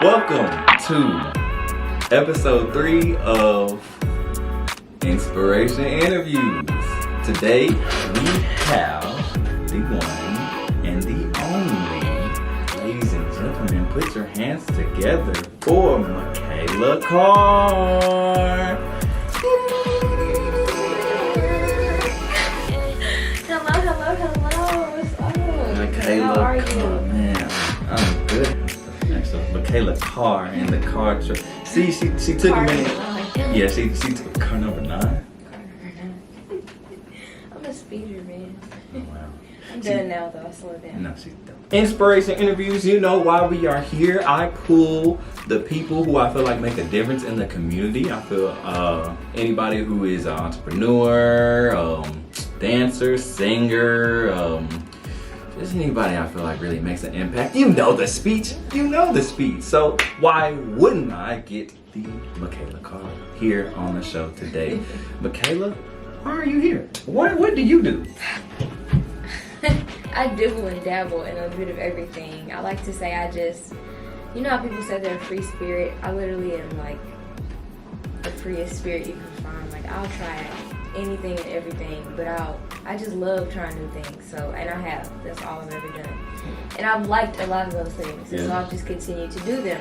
Welcome to episode 3 of Inspiration Interviews. Today we have the one and the only, ladies and gentlemen, put your hands together for Makayla Carr. Hello. What's up? Makayla, how are you? Man, I'm good. Actually, Makayla Carr and the car truck. See, she took a minute. Yeah, she took car number 9. I'm a speeder, man. Oh, wow. I'm done now, though. I slowed down. No, she's done. Inspiration interviews, you know why we are here. I pull the people who I feel like make a difference in the community. I feel anybody who is an entrepreneur, dancer, singer, just anybody I feel like really makes an impact. You know the speech. So why wouldn't I get the Makayla Carr here on the show today? Makayla, why are you here? What do you do? I dibble and dabble in a bit of everything. I like to say you know how people say they're a free spirit? I literally am like the freest spirit you can find. Like, I'll try anything and everything, but I just love trying new things. So, and I have. That's all I've ever done. And I've liked a lot of those things. And so I've just continued to do them.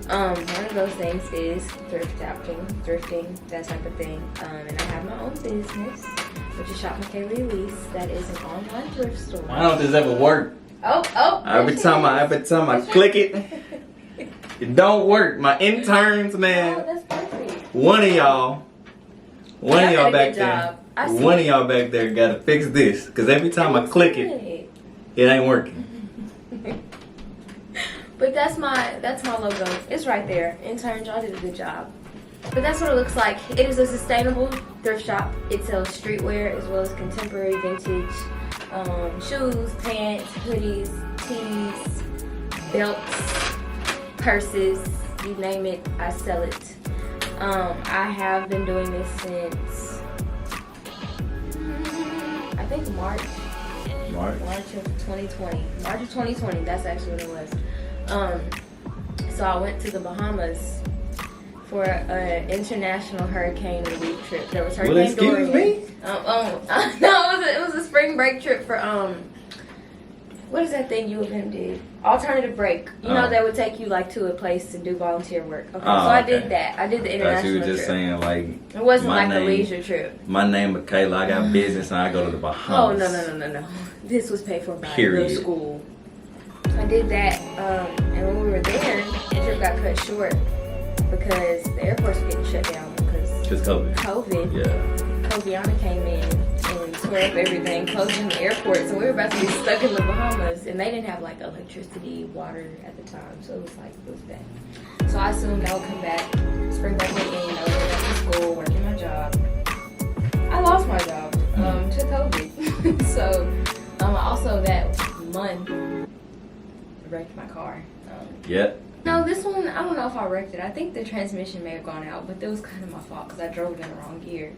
One of those things is thrifting, that type of thing. And I have my own business, which is Shop Elise. That is an online thrift store. Why don't this ever work? Oh. Every time I click it, it don't work. My interns, man. Oh, that's perfect. One of y'all back there gotta fix this. Cause every time I click it ain't working. But that's my logo. It's right there. Interns, y'all did a good job. But that's what it looks like. It is a sustainable thrift shop. It sells streetwear as well as contemporary vintage shoes, pants, hoodies, tees, belts, purses, you name it, I sell it. I have been doing this since I think March of 2020. March of 2020, that's actually what it was. So I went to the Bahamas for an international hurricane relief trip. There was Hurricane Dorian. Excuse me? No, it was a spring break trip for what is that thing U of M did? Alternative break. You know, they would take you like to a place to do volunteer work. Okay, so I did that. I did the international trip. You were just saying like it wasn't like a leisure trip. My name Makayla. I got business and I go to the Bahamas. Oh no. This was paid for by the school. So I did that, and when we were there, the trip got cut short because the airports were getting shut down because COVID. Yeah. Coviana came in and tore up everything, closing the airport. So we were about to be stuck in the Bahamas, and they didn't have like electricity, water at the time. So it was bad. So I assumed I would come back, spring break weekend, I would go back to school, working my job. I lost my job to COVID. So also that month wrecked my car. No, this one, I don't know if I wrecked it. I think the transmission may have gone out, but that was kind of my fault because I drove it in the wrong gear.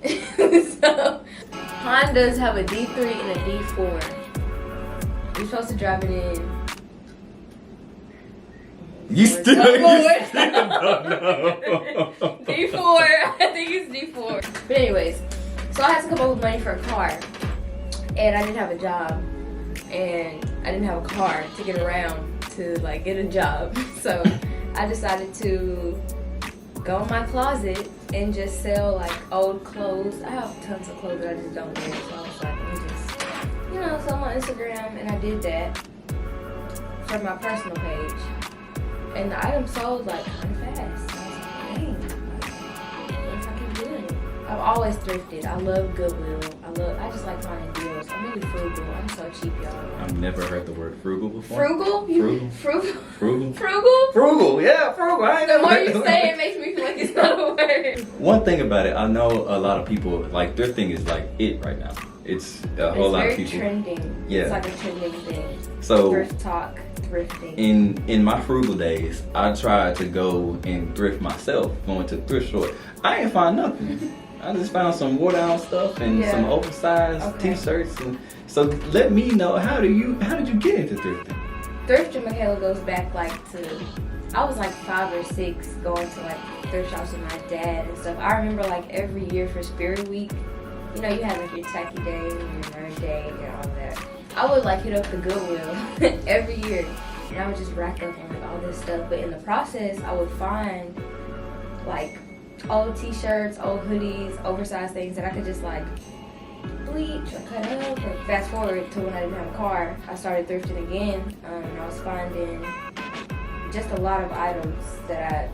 So, Hondas have a D3 and a D4. You're supposed to drive it in. You still don't know. D4, I think it's D4. But anyways, so I had to come up with money for a car. And I didn't have a job. And I didn't have a car to get around to like get a job. So I decided to go in my closet and just sell like old clothes. I have tons of clothes that I just don't wear. So I was like, let me just, sell on Instagram. And I did that for my personal page. And the item sold like kind of fast. And I was like, dang, what if I keep doing it? I've always thrifted. I love Goodwill. I just like finding deals. I'm really frugal. I'm so cheap, y'all. I've never heard the word frugal before. Frugal? Frugal? Frugal, yeah, frugal. I ain't the never more heard you the say word. it makes me feel like it's not a word. One thing about it, I know a lot of people, like, thrifting is like it right now. It's a whole lot of people. It's very trending. Yeah. It's like a trending thing. So thrift talk, thrifting. In my frugal days, I tried to go and thrift myself, going to thrift store. I ain't find nothing. I just found some wore down stuff and some oversized t-shirts. And so let me know, how did you get into thrifting? thrifting Makayla goes back like to, I was like 5 or 6 going to like thrift shops with my dad and stuff. I remember like every year for Spirit Week, you know, you had like your tacky day and your nerd day and all that. I would like hit up the Goodwill every year, and I would just rack up on like all this stuff. But in the process, I would find like old t-shirts, old hoodies, oversized things that I could just like bleach or cut up. Or fast forward to when I didn't have a car, I started thrifting again, and I was finding just a lot of items that I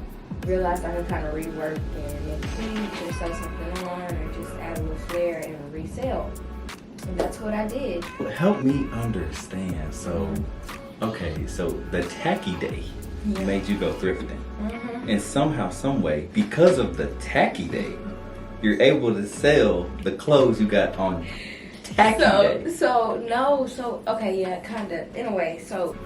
realized I could kind of rework and maybe bleach or sew something on, or just add a little flair and resell. And that's what I did. Help me understand. So, okay, so the tacky day made you go thrifting. And somehow, some way, because of the tacky day, you're able to sell the clothes you got on tacky day. Okay, yeah, kind of, in a way. So,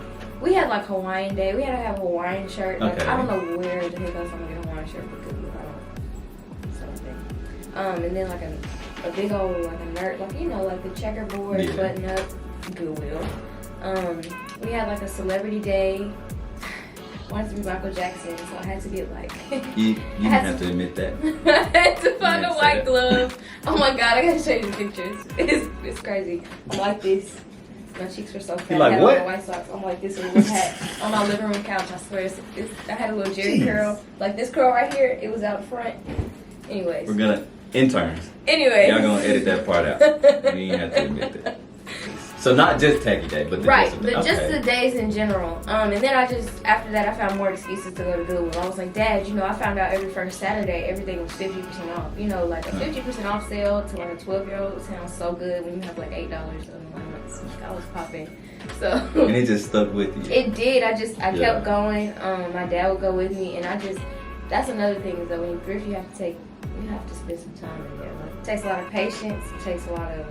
we had like Hawaiian day. We had to have a Hawaiian shirt. Like, Okay. I don't know where the heck else I'm gonna get a Hawaiian shirt because I don't something. And then like a big old like a nerd, like you know, like the checkerboard button up Goodwill. We had like a celebrity day. Wanted to be Michael Jackson, so I had to get like. You didn't have to admit that. I had to find a white glove. Oh my god, I gotta show you the pictures. It's crazy. I'm like this. My cheeks were so fat. You're like, I had what? on my white socks. I'm like this with a hat on my living room couch. I swear, I had a little Jerry curl, like this curl right here. It was out front. Anyways. We're gonna interns. Anyways. Y'all gonna edit that part out. You ain't have to admit that. So not just tacky day, but just the days in general. And then after that, I found more excuses to go to Goodwill. I was like, Dad, you know, I found out every first Saturday everything was 50% off. You know, like a 50% off sale to like a 12-year-old sounds so good when you have like $8 on allowance. I was popping. So. And it just stuck with you. It did. I kept going. My dad would go with me, and that's another thing is that when you thrift, you have to spend some time in there. Like, it takes a lot of patience. It takes a lot of.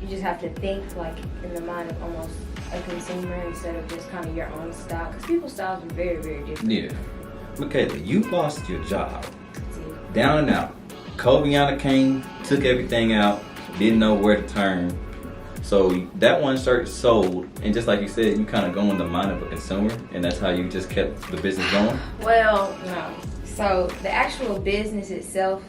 You just have to think like in the mind of almost a consumer instead of just kind of your own style. Because people's styles are very, very different. Yeah. Makayla, you lost your job. Down and out. Kobiana came, took everything out, didn't know where to turn. So that one shirt sold, and just like you said, you kind of go in the mind of a consumer, and that's how you just kept the business going? Well, no. So the actual business itself,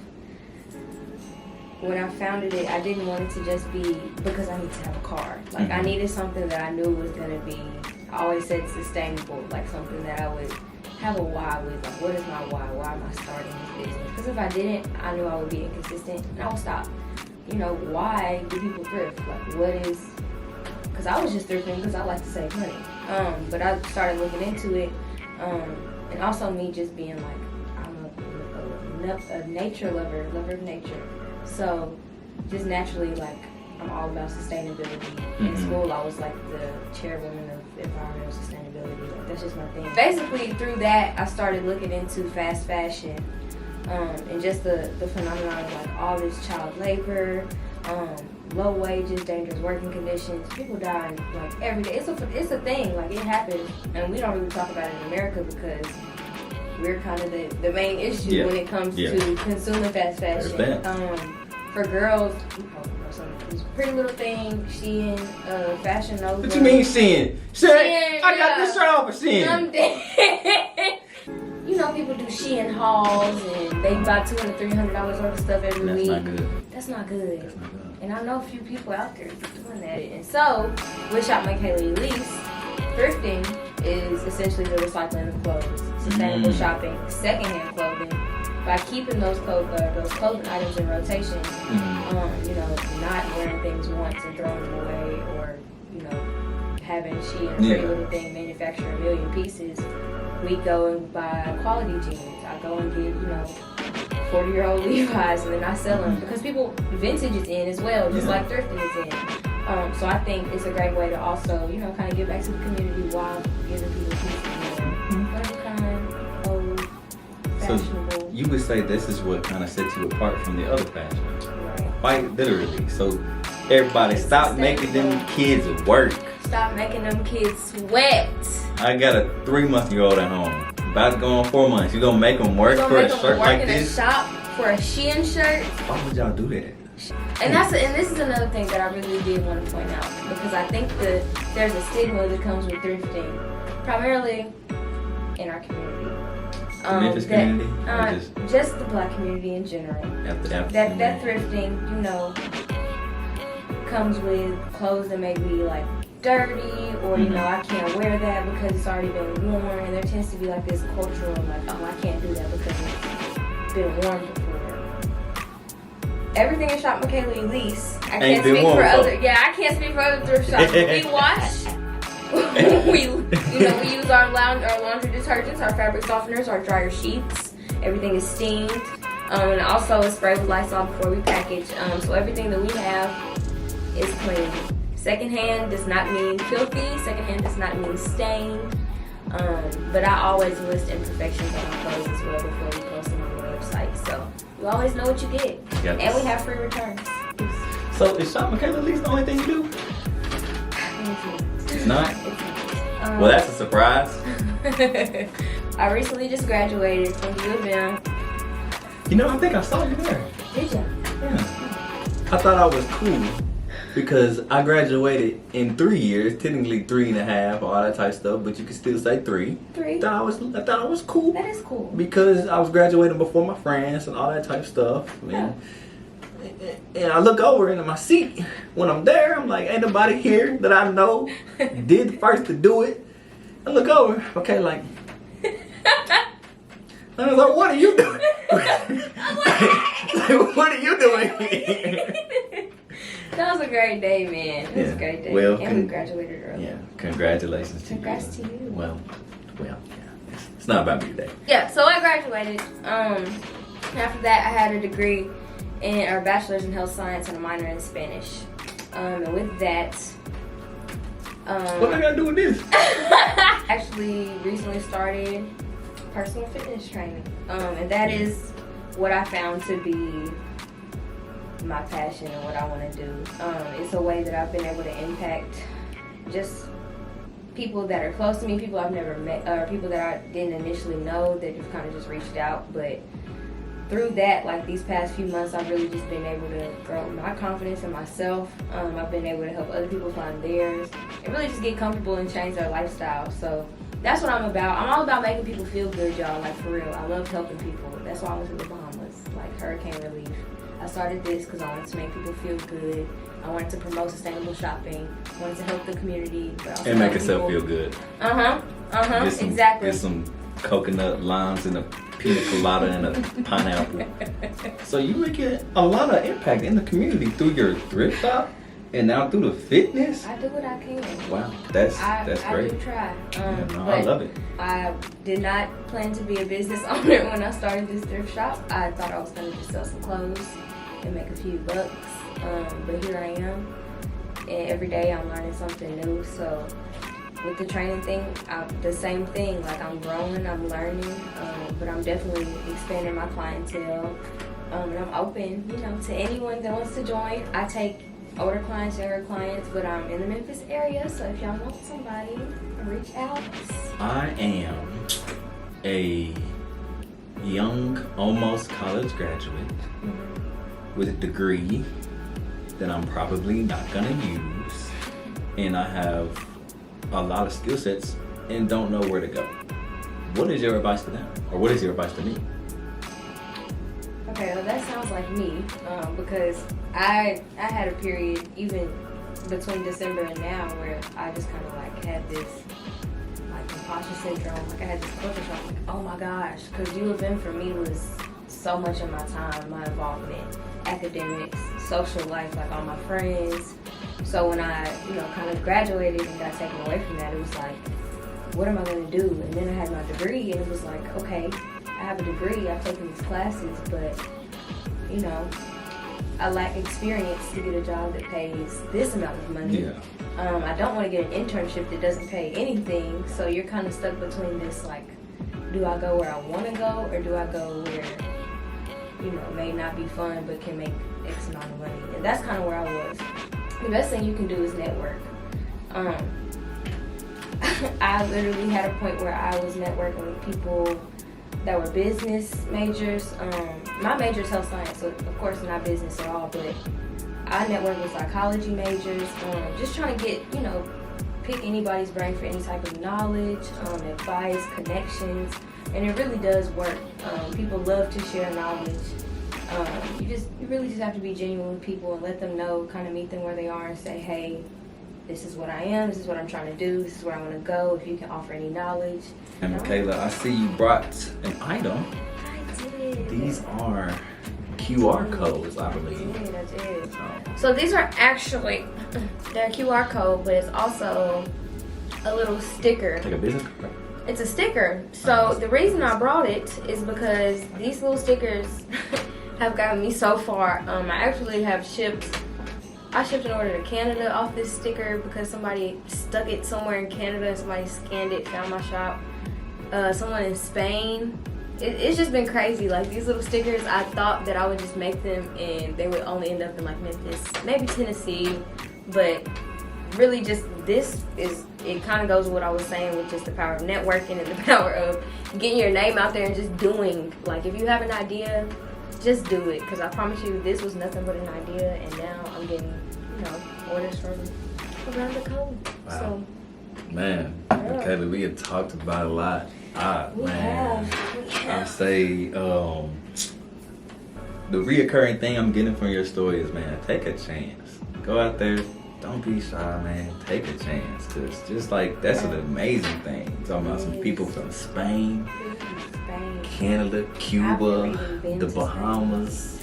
when I founded it, I didn't want it to just be because I need to have a car. Like, I needed something that I knew was going to be, I always said sustainable, like something that I would have a why with. Like, what is my why? Why am I starting this business? Because if I didn't, I knew I would be inconsistent, and I would stop. You know, why do people thrift? Like, what is, because I was just thrifting because I like to save money. But I started looking into it, and also me just being like, I'm a nature lover of nature. So, just naturally, like, I'm all about sustainability. In school, I was like the chairwoman of environmental sustainability. Like, that's just my thing. Basically, through that, I started looking into fast fashion, and just the phenomenon of like all this child labor, low wages, dangerous working conditions. People dying like every day. It's a thing. Like, it happens, and we don't really talk about it in America because we're kind of the main issue when it comes to consuming fast fashion. For girls, you probably know something. Pretty Little Thing, Shein, Fashion Nova. What you mean Shein? Shein, I got this shirt off of Shein. I'm dead. You know, people do Shein hauls and they buy $200, $300 worth of stuff every week. That's not good. And I know a few people out there doing that. And so, with Shop Makaylaelise, thrifting is essentially the recycling of clothes, sustainable shopping, secondhand clothing. By keeping those clothing items in rotation, you know, not wearing things once and throwing them away, or, you know, having Shein or Pretty Little Thing manufacture 1 million pieces, we go and buy quality jeans. I go and get, you know, 40-year-old Levi's, and then I sell them because vintage is in as well, just like thrifting is in. So I think it's a great way to also, you know, kind of give back to the community while giving people pieces, whatever kind, old, fashionable. So you would say this is what kind of sets you apart from the other fashion. Right. Quite literally. So everybody stop making them kids work. Stop making them kids sweat. I got a 3-month-old at home. About to go on 4 months. You gonna make them work for a shirt like this? In a shop for a Shein shirt? Why would y'all do that? And this is another thing that I really did want to point out, because I think that there's a stigma that comes with thrifting, primarily in our community. Memphis community? Just the Black community in general. That thrifting, you know, comes with clothes that may be like dirty, or you know, I can't wear that because it's already been worn, and there tends to be like this cultural like, oh, I can't do that because it's been worn before. Everything in shop Makayla Elise, I can't speak for other thrift shops. We wash. we use our laundry detergents, our fabric softeners, our dryer sheets. Everything is steamed, and also is sprayed with Lysol before we package. So everything that we have is clean. Secondhand does not mean filthy. Secondhand does not mean stained. But I always list imperfections on our clothes as well before we post them on the website. So you always know what you get. Yes. And we have free returns. So is shop Makayla Elise the only thing you do? It's not? Well, that's a surprise. I recently just graduated from U of M. You know, I think I saw you there. Did you? Yeah. I thought I was cool because I graduated in 3 years, technically 3.5, all that type of stuff, but you can still say 3. 3. I thought I was cool. That is cool. Because I was graduating before my friends and all that type of stuff. Yeah. And I look over into my seat when I'm there. I'm like, ain't nobody here that I know did the first to do it. I look over, okay, like, I was like, what are you doing? What are you doing here? That was a great day, man. It was a great day. Well, and we graduated early. Yeah, congratulations to you. Congrats to you. Well, yeah. It's not about me today. Yeah, so I graduated. After that, I had a degree or bachelor's in health science and a minor in Spanish. And with that, what I gotta do with this? actually recently started personal fitness training. And that is what I found to be my passion and what I want to do. It's a way that I've been able to impact just people that are close to me, people I've never met, or people that I didn't initially know that have kind of just reached out. But through that, like these past few months, I've really just been able to grow my confidence in myself. I've been able to help other people find theirs and really just get comfortable and change their lifestyle. So that's what I'm about. I'm all about making people feel good, y'all, like for real. I love helping people. That's why I went to the Bahamas, like hurricane relief. I started this because I wanted to make people feel good. I wanted to promote sustainable shopping. I wanted to help the community. But also and make yourself feel good. Exactly. Get some coconut limes and a pina colada and a pineapple. So you making a lot of impact in the community through your thrift shop and now through the fitness. I do what I can. Wow, that's great. I do try. I love it. I did not plan to be a business owner when I started this thrift shop. I thought I was going to just sell some clothes and make a few bucks. But here I am, and every day I'm learning something new. So with the training thing, the same thing. Like I'm growing, I'm learning, but I'm definitely expanding my clientele. And I'm open, to anyone that wants to join. I take older clients, younger clients, but I'm in the Memphis area. So if y'all want somebody, reach out. I am a young, almost college graduate with a degree that I'm probably not gonna use, and I have a lot of skill sets and don't know where to go. What is your advice to them, or what is your advice to me? Okay, well that sounds like me, because I had a period even between December and now where I just kind of like had this like imposter syndrome. Like I had this culture shock, like oh my gosh, because U of M for me was so much of my time, my involvement, academics, social life, like all my friends. So when I, kind of graduated and got taken away from that, it was like, what am I going to do? And then I had my degree, and it was like, okay, I have a degree, I've taken these classes, but, I lack experience to get a job that pays this amount of money. Yeah. I don't want to get an internship that doesn't pay anything, so you're kind of stuck between this, like, do I go where I want to go, or do I go where, may not be fun, but can make X amount of money? And that's kind of where I was. The best thing you can do is network. I literally had a point where I was networking with people that were business majors. My major is health science, so of course not business at all, but I network with psychology majors, just trying to get, pick anybody's brain for any type of knowledge, advice, connections, and it really does work. People love to share knowledge. You really just have to be genuine with people and let them know, kind of meet them where they are and say, hey, this is what I am, this is what I'm trying to do, this is where I want to go, if you can offer any knowledge. And Makayla, I see you brought an item. I did. These are QR codes, I believe. I did. So these are actually, they're a QR code, but it's also a little sticker. Like a business card? It's a sticker. So the reason I brought it is because these little stickers have gotten me so far. I actually have shipped an order to Canada off this sticker because somebody stuck it somewhere in Canada and somebody scanned it, found my shop. Someone in Spain. It's just been crazy. Like, these little stickers, I thought that I would just make them and they would only end up in like Memphis, maybe Tennessee, but really just it kind of goes with what I was saying with just the power of networking and the power of getting your name out there and just doing. Like, if you have an idea, just do it, because I promise you this was nothing but an idea, and now I'm getting orders from around the globe. Wow. So man, Makayla, we had talked about a lot. we have. I say the reoccurring thing I'm getting from your story is, man, take a chance. Go out there, don't be shy, man. Take a chance, cause just like that's an amazing thing. Talking about some people from Spain, Canada, Cuba, the Bahamas.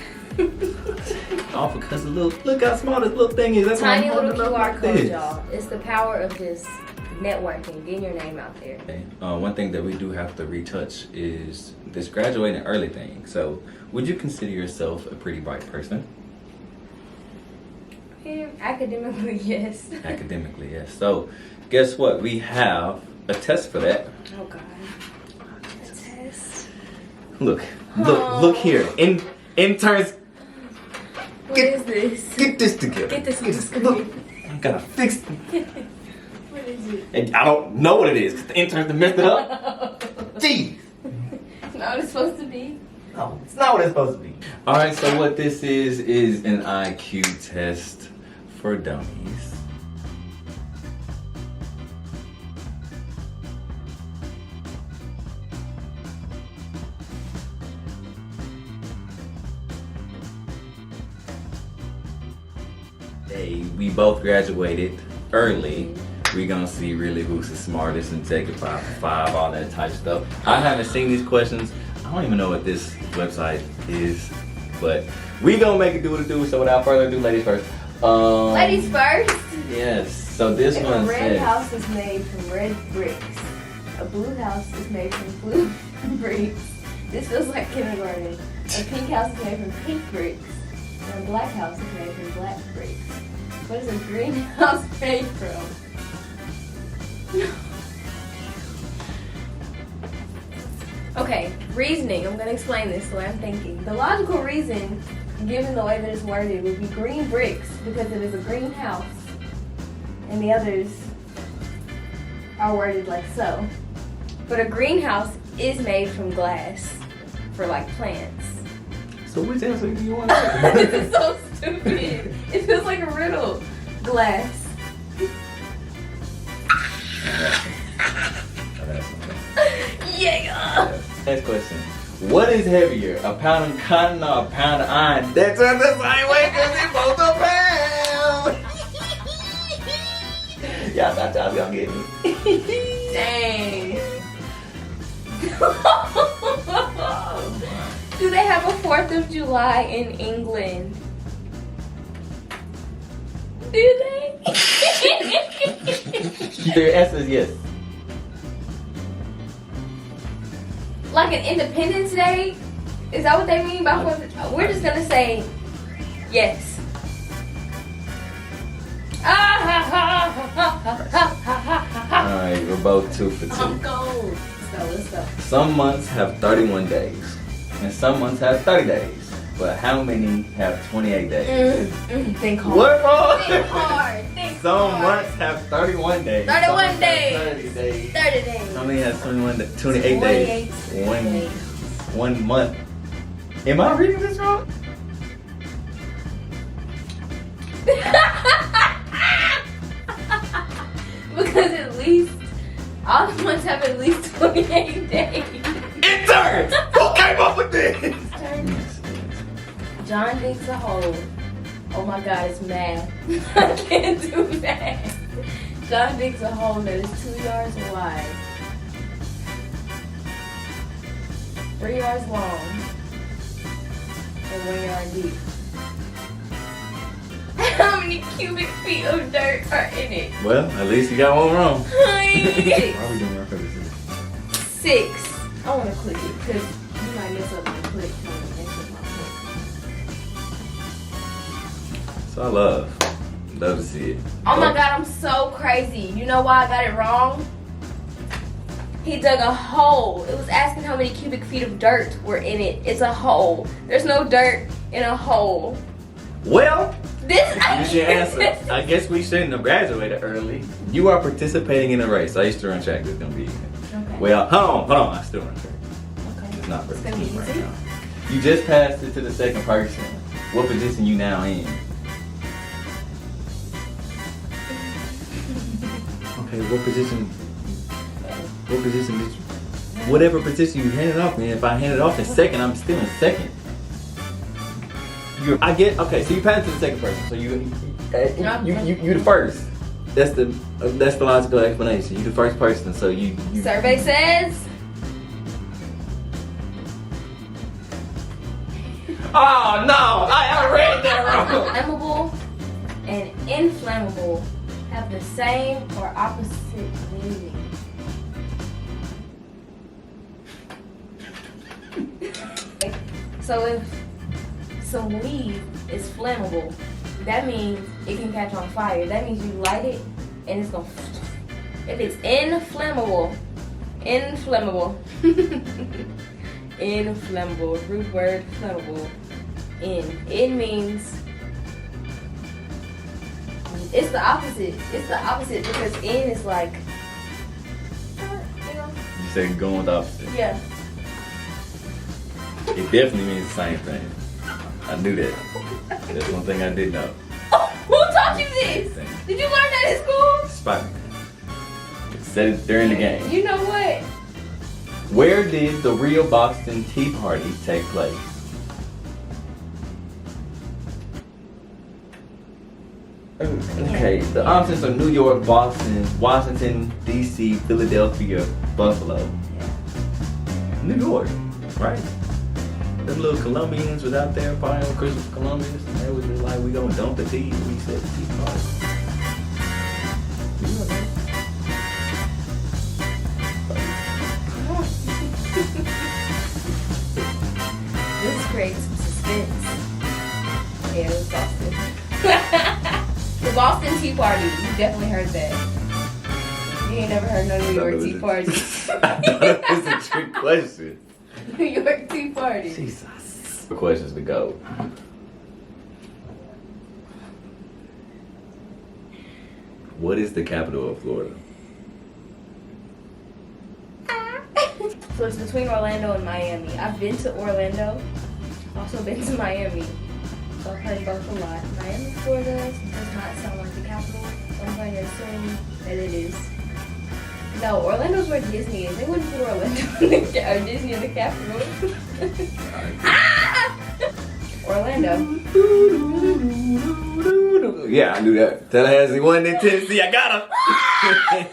All because of look how small this little thing is. That's Tiny why I'm little holding it up QR like code, this. y'all. It's the power of just networking, getting your name out there. Okay. One thing that we do have to retouch is this graduating early thing. So, would you consider yourself a pretty bright person? Academically, yes. Academically, yes. So, guess what? We have a test for that. Oh God. A test. Look here. Interns, What is this? get this together. Get this on the screen. Look, I gotta fix it. What is it? And I don't know what it is because the interns have messed it up. Jeez. It's not what it's supposed to be. No, it's not what it's supposed to be. All right, so what this is an IQ test for dummies. We both graduated early. We're gonna see really who's the smartest and take it 5 for 5, all that type stuff. I haven't seen these questions. I don't even know what this website is, but we gonna make it do what it do. So without further ado, ladies first. Ladies first. Yes. So this If one a red says. house is made from red bricks, a blue house is made from blue bricks. This feels like kindergarten. A pink house is made from pink bricks, and a black house is made from black bricks. What is a green house made from? Okay, reasoning. I'm gonna explain this the way I'm thinking. The logical reason, given the way that it's worded, would be green bricks because it is a green house, and the others are worded like so. But a greenhouse is made from glass for like plants. So which answer do you want to have? This is so stupid. It feels like a riddle. Glass. Yeah. Next question. What is heavier, a pound of cotton or a pound of iron? That's the same way because it's both a pound. Y'all thought y'all was gonna get me. Dang. Do they have a 4th of July in England? Do they? Your answer is yes. Like an Independence Day? Is that what they mean by 4th of July? We're just gonna say yes. Alright, we're both 2 for 2. I'm cold. Let's go. Some months have 31 days, and some months have 30 days. But how many have 28 days? Think hard. What wrong? Think hard. Think Some hard. months have 31 days. 31 Some months have days. 30 days. 30 days. How many have 28 days? 28 days. 1 month. Am I reading this wrong? Because at least all the months have at least 28 days. Intern! Who came up with this? John digs a hole. Oh my God, it's math. I can't do math. John digs a hole that is 2 yards wide, 3 yards long, and 1 yard deep. How many cubic feet of dirt are in it? Well, at least you got one wrong. Why are we doing rock, paper, scissors? 6. I want to click it because you might mess up my click. So I love to see it. Oh my God, I'm so crazy. You know why I got it wrong? He dug a hole. It was asking how many cubic feet of dirt were in it. It's a hole. There's no dirt in a hole. Well, This you should answer. I guess we shouldn't have graduated early. You are participating in a race. I used to run track. This is gonna be. Okay. Well, hold on. I still run track. Okay. It's not for It's the gonna be team right easy. now. You just passed it to the second person. What position you now in? Okay, what position? What position did you? Whatever position you handed off in. If I handed off in second, I'm still in second. I get okay. So you passed it to the second person. So you the first. That's the logical explanation. You the first person. So you. Survey says. Oh no! I read that wrong. Flammable and inflammable have the same or opposite meaning. So if some weed is flammable, that means it can catch on fire. That means you light it and it's gonna. If it's inflammable, inflammable, root word flammable, it means it's the opposite. It's the opposite because in is like, you know. You said going with the opposite. Yeah. It definitely means the same thing. I knew that. That's one thing I did know. Oh, who taught you this? Did you learn that in school? Spider-Man. Said it during the game. You know what? Where did the real Boston Tea Party take place? Okay, the options are New York, Boston, Washington, D.C., Philadelphia, Buffalo. New York, right? Them little Colombians was out there partying with Christopher Columbus, and they was just like, we gonna dump the tea, and we said the tea party. You know that? This creates some suspense. Yeah, it was Boston. The Boston Tea Party. You definitely heard that. You ain't never heard no New York Tea Party. I thought it was a trick question. New York Tea Party. Jesus. The questions to go. What is the capital of Florida? So it's between Orlando and Miami. I've been to Orlando. Also been to Miami. So I've heard both a lot. Miami, Florida does not sound like the capital. So I'm going to assume that it is. No, Orlando's where Disney is. They wouldn't put Orlando in the Disney in the capital. Ah! Orlando. Yeah, I knew that. Tallahassee wasn't in Tennessee. I got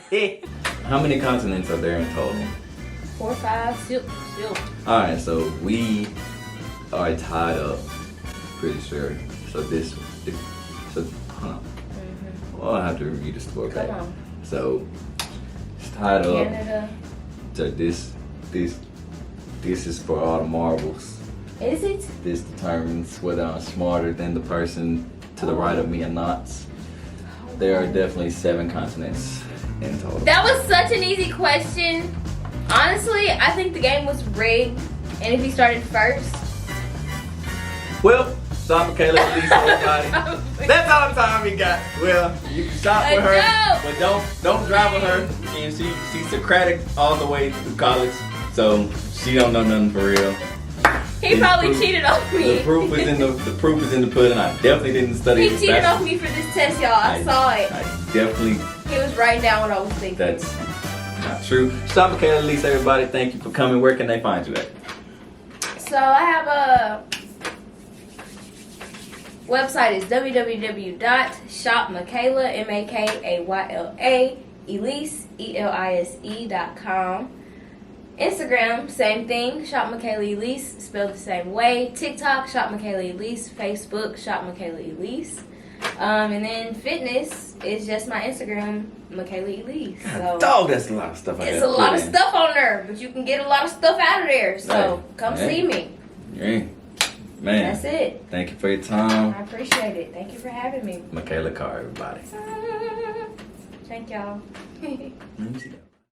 him. How many continents are there in total? 4 or 5. Still. Alright, so we are tied up. Pretty sure. So hold on. Well, I'll have to review the score back. Come on. So it's tied up. Canada. So this is for all the marbles. Is it? This determines whether I'm smarter than the person to the right of me or not. There are definitely 7 continents in total. That was such an easy question. Honestly, I think the game was rigged. And if he started first. Well, stop Makayla, Elise, everybody. That's all the time we got. Well, you can shop with her, but don't drive with her. And she's Socratic all the way through college. So she don't know nothing for real. He probably cheated on me. The proof is in the pudding. I definitely didn't study. He cheated on me for this test, y'all. I saw it. I definitely. He was writing down what I was thinking. That's not true. Stop, Makayla, Elise, everybody. Thank you for coming. Where can they find you at? So I have a website is www.shopmakayla makayla elise elise.com. Instagram, same thing, Shop Makayla Elise, spelled the same way. TikTok, Shop Makayla Elise. Facebook, Shop Makayla Elise. And then fitness is just my Instagram, Makayla Elise. So Dog, that's a lot of stuff. it's a lot of stuff on there, but you can get a lot of stuff out of there. So come see me. Yeah. Man. That's it. Thank you for your time. I appreciate it. Thank you for having me. Makayla Carr, everybody. Thank y'all. Let me see that.